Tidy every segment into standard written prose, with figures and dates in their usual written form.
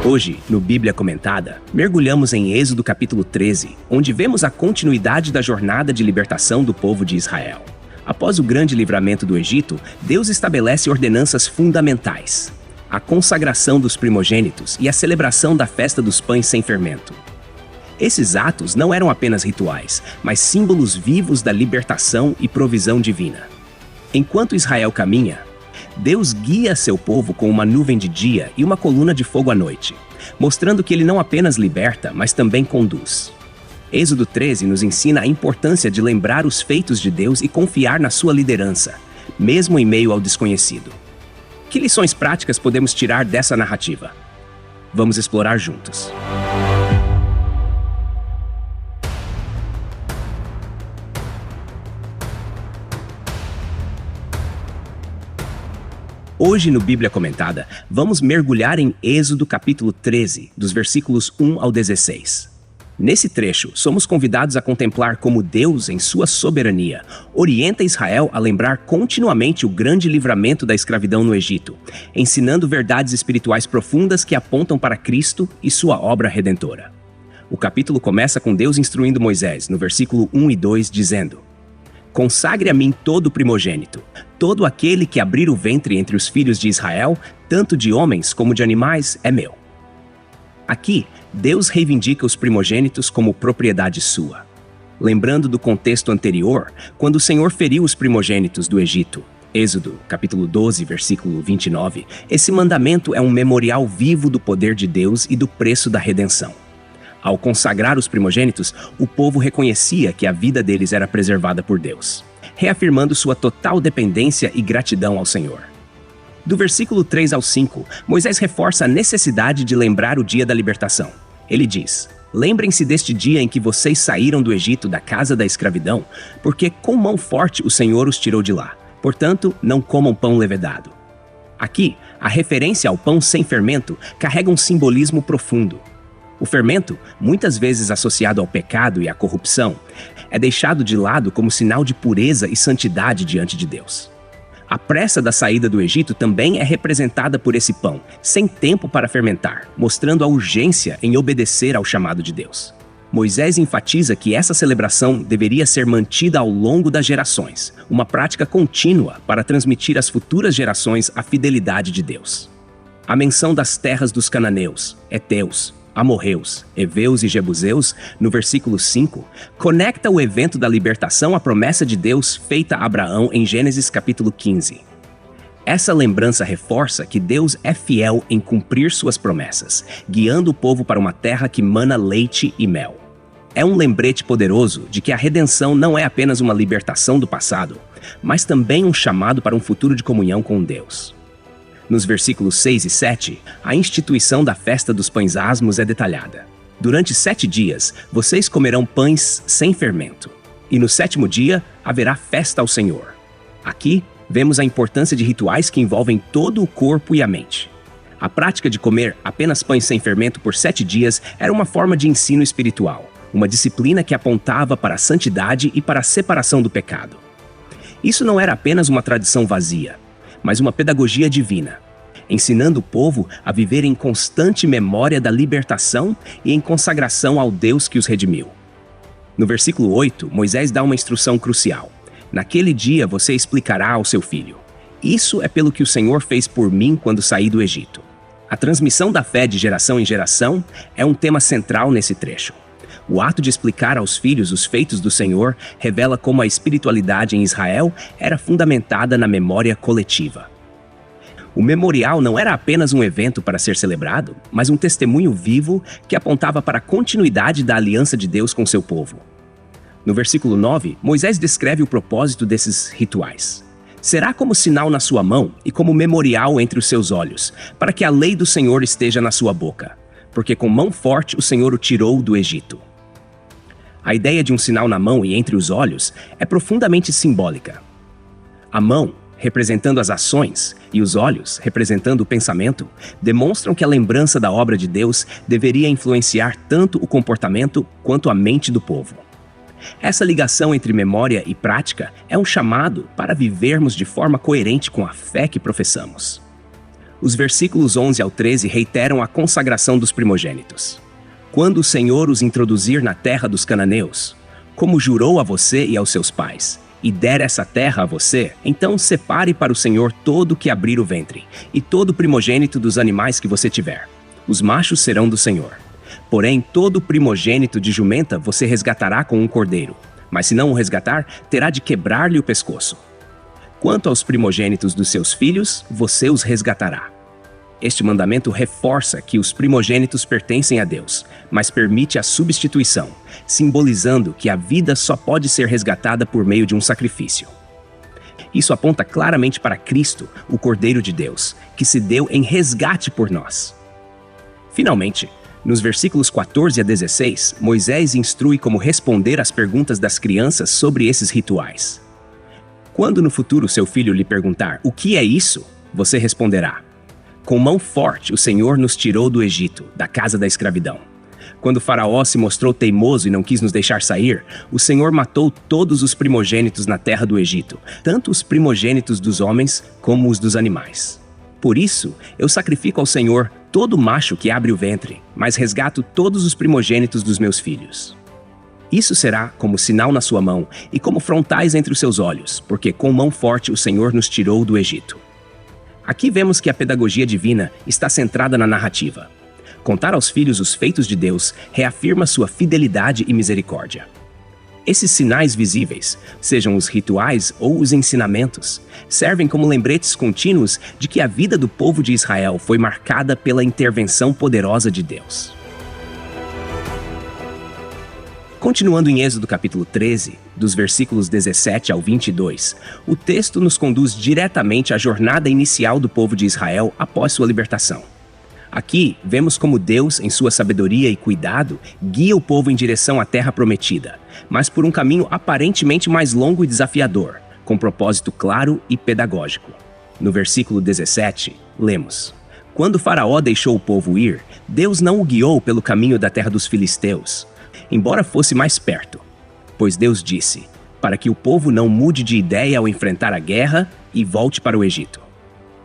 Hoje, no Bíblia Comentada, mergulhamos em Êxodo capítulo 13, onde vemos a continuidade da jornada de libertação do povo de Israel. Após o grande livramento do Egito, Deus estabelece ordenanças fundamentais: a consagração dos primogênitos e a celebração da festa dos pães sem fermento. Esses atos não eram apenas rituais, mas símbolos vivos da libertação e provisão divina. Enquanto Israel caminha, Deus guia seu povo com uma nuvem de dia e uma coluna de fogo à noite, mostrando que ele não apenas liberta, mas também conduz. Êxodo 13 nos ensina a importância de lembrar os feitos de Deus e confiar na sua liderança, mesmo em meio ao desconhecido. Que lições práticas podemos tirar dessa narrativa? Vamos explorar juntos. Hoje no Bíblia Comentada, vamos mergulhar em Êxodo capítulo 13, dos versículos 1 ao 16. Nesse trecho, somos convidados a contemplar como Deus, em sua soberania, orienta Israel a lembrar continuamente o grande livramento da escravidão no Egito, ensinando verdades espirituais profundas que apontam para Cristo e sua obra redentora. O capítulo começa com Deus instruindo Moisés, no versículo 1 e 2, dizendo: "Consagre a mim todo o primogênito, todo aquele que abrir o ventre entre os filhos de Israel, tanto de homens como de animais, é meu." Aqui, Deus reivindica os primogênitos como propriedade sua. Lembrando do contexto anterior, quando o Senhor feriu os primogênitos do Egito, Êxodo, capítulo 12, versículo 29, esse mandamento é um memorial vivo do poder de Deus e do preço da redenção. Ao consagrar os primogênitos, o povo reconhecia que a vida deles era preservada por Deus, reafirmando sua total dependência e gratidão ao Senhor. Do versículo 3 ao 5, Moisés reforça a necessidade de lembrar o dia da libertação. Ele diz: "Lembrem-se deste dia em que vocês saíram do Egito, da casa da escravidão, porque com mão forte o Senhor os tirou de lá. Portanto, não comam pão levedado." Aqui, a referência ao pão sem fermento carrega um simbolismo profundo. O fermento, muitas vezes associado ao pecado e à corrupção, é deixado de lado como sinal de pureza e santidade diante de Deus. A pressa da saída do Egito também é representada por esse pão, sem tempo para fermentar, mostrando a urgência em obedecer ao chamado de Deus. Moisés enfatiza que essa celebração deveria ser mantida ao longo das gerações, uma prática contínua para transmitir às futuras gerações a fidelidade de Deus. A menção das terras dos cananeus, heteus, amorreus, heveus e jebuseus, no versículo 5, conecta o evento da libertação à promessa de Deus feita a Abraão em Gênesis capítulo 15. Essa lembrança reforça que Deus é fiel em cumprir suas promessas, guiando o povo para uma terra que mana leite e mel. É um lembrete poderoso de que a redenção não é apenas uma libertação do passado, mas também um chamado para um futuro de comunhão com Deus. Nos versículos 6 e 7, a instituição da festa dos pães asmos é detalhada. "Durante 7 dias, vocês comerão pães sem fermento, e no 7º dia haverá festa ao Senhor." Aqui, vemos a importância de rituais que envolvem todo o corpo e a mente. A prática de comer apenas pães sem fermento por 7 dias era uma forma de ensino espiritual, uma disciplina que apontava para a santidade e para a separação do pecado. Isso não era apenas uma tradição vazia, mas uma pedagogia divina, ensinando o povo a viver em constante memória da libertação e em consagração ao Deus que os redimiu. No versículo 8, Moisés dá uma instrução crucial: "Naquele dia você explicará ao seu filho: 'Isso é pelo que o Senhor fez por mim quando saí do Egito.'" A transmissão da fé de geração em geração é um tema central nesse trecho. O ato de explicar aos filhos os feitos do Senhor revela como a espiritualidade em Israel era fundamentada na memória coletiva. O memorial não era apenas um evento para ser celebrado, mas um testemunho vivo que apontava para a continuidade da aliança de Deus com seu povo. No versículo 9, Moisés descreve o propósito desses rituais. "Será como sinal na sua mão e como memorial entre os seus olhos, para que a lei do Senhor esteja na sua boca, porque com mão forte o Senhor o tirou do Egito." A ideia de um sinal na mão e entre os olhos é profundamente simbólica. A mão, representando as ações, e os olhos, representando o pensamento, demonstram que a lembrança da obra de Deus deveria influenciar tanto o comportamento quanto a mente do povo. Essa ligação entre memória e prática é um chamado para vivermos de forma coerente com a fé que professamos. Os versículos 11 ao 13 reiteram a consagração dos primogênitos. Quando o Senhor os introduzir na terra dos cananeus, como jurou a você e aos seus pais, e der essa terra a você, então separe para o Senhor todo o que abrir o ventre, e todo o primogênito dos animais que você tiver. Os machos serão do Senhor. Porém, todo o primogênito de jumenta você resgatará com um cordeiro, mas se não o resgatar, terá de quebrar-lhe o pescoço. Quanto aos primogênitos dos seus filhos, você os resgatará. Este mandamento reforça que os primogênitos pertencem a Deus, mas permite a substituição, simbolizando que a vida só pode ser resgatada por meio de um sacrifício. Isso aponta claramente para Cristo, o Cordeiro de Deus, que se deu em resgate por nós. Finalmente, nos versículos 14 a 16, Moisés instrui como responder às perguntas das crianças sobre esses rituais. Quando no futuro seu filho lhe perguntar o que é isso, você responderá: com mão forte o Senhor nos tirou do Egito, da casa da escravidão. Quando Faraó se mostrou teimoso e não quis nos deixar sair, o Senhor matou todos os primogênitos na terra do Egito, tanto os primogênitos dos homens como os dos animais. Por isso, eu sacrifico ao Senhor todo macho que abre o ventre, mas resgato todos os primogênitos dos meus filhos. Isso será como sinal na sua mão e como frontais entre os seus olhos, porque com mão forte o Senhor nos tirou do Egito. Aqui vemos que a pedagogia divina está centrada na narrativa. Contar aos filhos os feitos de Deus reafirma sua fidelidade e misericórdia. Esses sinais visíveis, sejam os rituais ou os ensinamentos, servem como lembretes contínuos de que a vida do povo de Israel foi marcada pela intervenção poderosa de Deus. Continuando em Êxodo capítulo 13, dos versículos 17 ao 22, o texto nos conduz diretamente à jornada inicial do povo de Israel após sua libertação. Aqui, vemos como Deus, em sua sabedoria e cuidado, guia o povo em direção à terra prometida, mas por um caminho aparentemente mais longo e desafiador, com propósito claro e pedagógico. No versículo 17, lemos: Quando Faraó deixou o povo ir, Deus não o guiou pelo caminho da terra dos filisteus, embora fosse mais perto, pois Deus disse, para que o povo não mude de ideia ao enfrentar a guerra e volte para o Egito.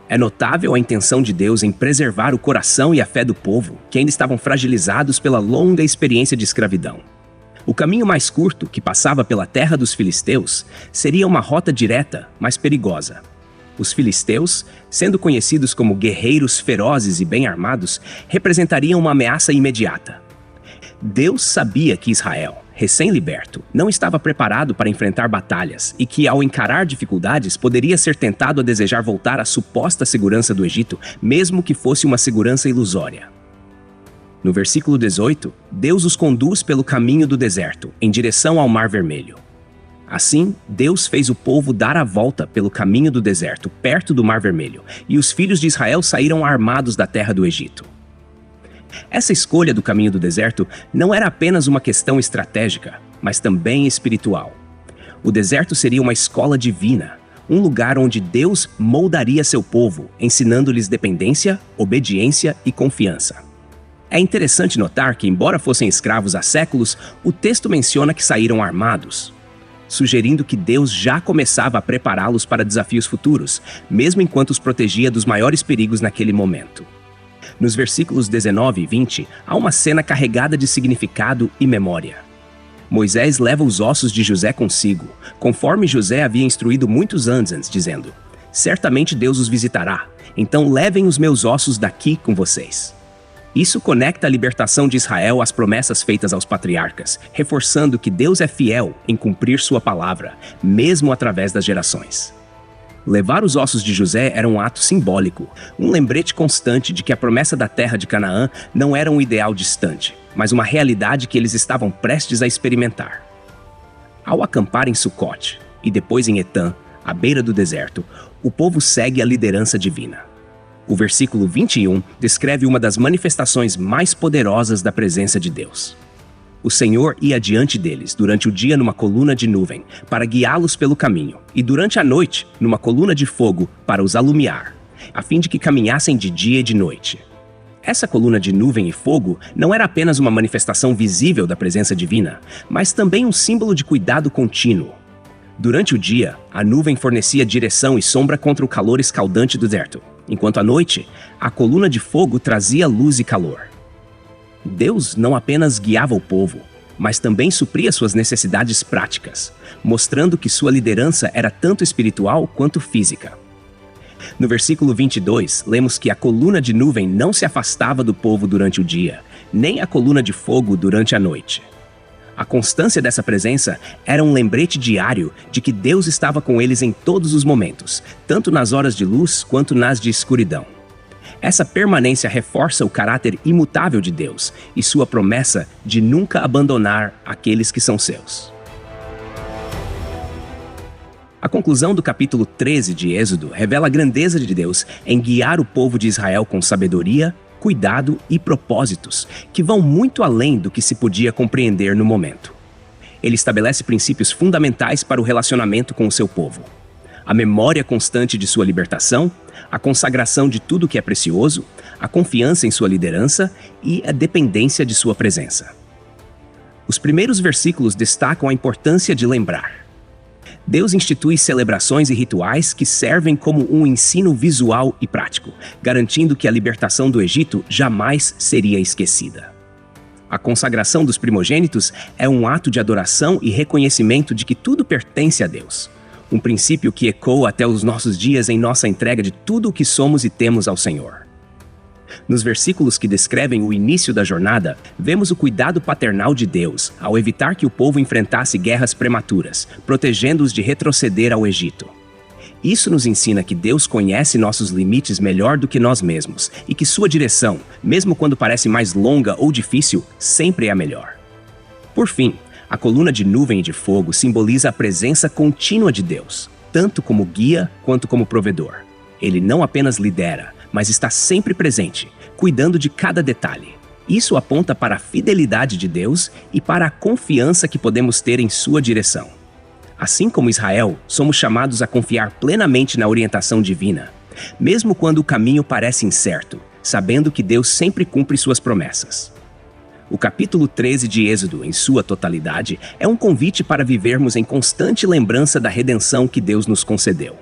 É notável a intenção de Deus em preservar o coração e a fé do povo, que ainda estavam fragilizados pela longa experiência de escravidão. O caminho mais curto, que passava pela terra dos filisteus, seria uma rota direta, mas perigosa. Os filisteus, sendo conhecidos como guerreiros ferozes e bem armados, representariam uma ameaça imediata. Deus sabia que Israel, recém-liberto, não estava preparado para enfrentar batalhas e que, ao encarar dificuldades, poderia ser tentado a desejar voltar à suposta segurança do Egito, mesmo que fosse uma segurança ilusória. No versículo 18, Deus os conduz pelo caminho do deserto, em direção ao Mar Vermelho. Assim, Deus fez o povo dar a volta pelo caminho do deserto, perto do Mar Vermelho, e os filhos de Israel saíram armados da terra do Egito. Essa escolha do caminho do deserto não era apenas uma questão estratégica, mas também espiritual. O deserto seria uma escola divina, um lugar onde Deus moldaria seu povo, ensinando-lhes dependência, obediência e confiança. É interessante notar que, embora fossem escravos há séculos, o texto menciona que saíram armados, sugerindo que Deus já começava a prepará-los para desafios futuros, mesmo enquanto os protegia dos maiores perigos naquele momento. Nos versículos 19 e 20, há uma cena carregada de significado e memória. Moisés leva os ossos de José consigo, conforme José havia instruído muitos anos antes, dizendo: certamente Deus os visitará, então levem os meus ossos daqui com vocês. Isso conecta a libertação de Israel às promessas feitas aos patriarcas, reforçando que Deus é fiel em cumprir sua palavra, mesmo através das gerações. Levar os ossos de José era um ato simbólico, um lembrete constante de que a promessa da terra de Canaã não era um ideal distante, mas uma realidade que eles estavam prestes a experimentar. Ao acampar em Sucote e depois em Etã, à beira do deserto, o povo segue a liderança divina. O versículo 21 descreve uma das manifestações mais poderosas da presença de Deus. O Senhor ia diante deles durante o dia numa coluna de nuvem, para guiá-los pelo caminho, e durante a noite, numa coluna de fogo, para os alumiar, a fim de que caminhassem de dia e de noite. Essa coluna de nuvem e fogo não era apenas uma manifestação visível da presença divina, mas também um símbolo de cuidado contínuo. Durante o dia, a nuvem fornecia direção e sombra contra o calor escaldante do deserto. enquanto à noite, a coluna de fogo trazia luz e calor. Deus não apenas guiava o povo, mas também supria suas necessidades práticas, mostrando que sua liderança era tanto espiritual quanto física. No versículo 22, lemos que a coluna de nuvem não se afastava do povo durante o dia, nem a coluna de fogo durante a noite. A constância dessa presença era um lembrete diário de que Deus estava com eles em todos os momentos, tanto nas horas de luz quanto nas de escuridão. Essa permanência reforça o caráter imutável de Deus e sua promessa de nunca abandonar aqueles que são seus. A conclusão do capítulo 13 de Êxodo revela a grandeza de Deus em guiar o povo de Israel com sabedoria, cuidado e propósitos, que vão muito além do que se podia compreender no momento. Ele estabelece princípios fundamentais para o relacionamento com o seu povo: a memória constante de sua libertação, a consagração de tudo que é precioso, a confiança em sua liderança e a dependência de sua presença. Os primeiros versículos destacam a importância de lembrar. Deus institui celebrações e rituais que servem como um ensino visual e prático, garantindo que a libertação do Egito jamais seria esquecida. A consagração dos primogênitos é um ato de adoração e reconhecimento de que tudo pertence a Deus. Um princípio que ecoa até os nossos dias em nossa entrega de tudo o que somos e temos ao Senhor. Nos versículos que descrevem o início da jornada, vemos o cuidado paternal de Deus ao evitar que o povo enfrentasse guerras prematuras, protegendo-os de retroceder ao Egito. Isso nos ensina que Deus conhece nossos limites melhor do que nós mesmos e que sua direção, mesmo quando parece mais longa ou difícil, sempre é a melhor. Por fim, a coluna de nuvem e de fogo simboliza a presença contínua de Deus, tanto como guia quanto como provedor. Ele não apenas lidera, mas está sempre presente, cuidando de cada detalhe. Isso aponta para a fidelidade de Deus e para a confiança que podemos ter em sua direção. Assim como Israel, somos chamados a confiar plenamente na orientação divina, mesmo quando o caminho parece incerto, sabendo que Deus sempre cumpre suas promessas. O capítulo 13 de Êxodo, em sua totalidade, é um convite para vivermos em constante lembrança da redenção que Deus nos concedeu,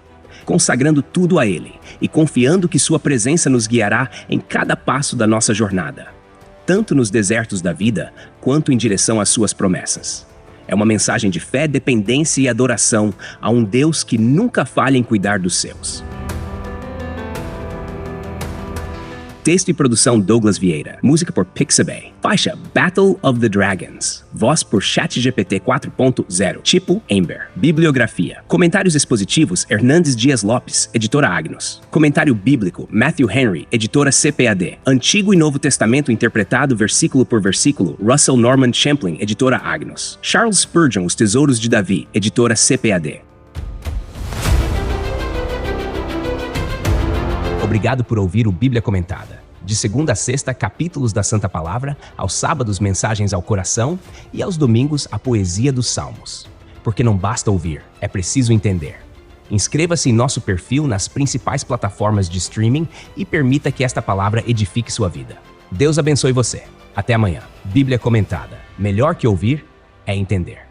consagrando tudo a Ele e confiando que sua presença nos guiará em cada passo da nossa jornada, tanto nos desertos da vida, quanto em direção às suas promessas. É uma mensagem de fé, dependência e adoração a um Deus que nunca falha em cuidar dos seus. Texto e produção Douglas Vieira. Música por Pixabay. Faixa Battle of the Dragons. Voz por ChatGPT 4.0. Tipo Ember. Bibliografia. Comentários expositivos Hernandes Dias Lopes, editora Agnos. Comentário bíblico Matthew Henry, editora CPAD. Antigo e Novo Testamento interpretado versículo por versículo Russell Norman Champlin, editora Agnos. Charles Spurgeon, Os Tesouros de Davi, editora CPAD. Obrigado por ouvir o Bíblia Comentada. De segunda a sexta, capítulos da Santa Palavra, aos sábados, mensagens ao coração e aos domingos, a poesia dos Salmos. Porque não basta ouvir, é preciso entender. Inscreva-se em nosso perfil nas principais plataformas de streaming e permita que esta palavra edifique sua vida. Deus abençoe você. Até amanhã. Bíblia Comentada. Melhor que ouvir é entender.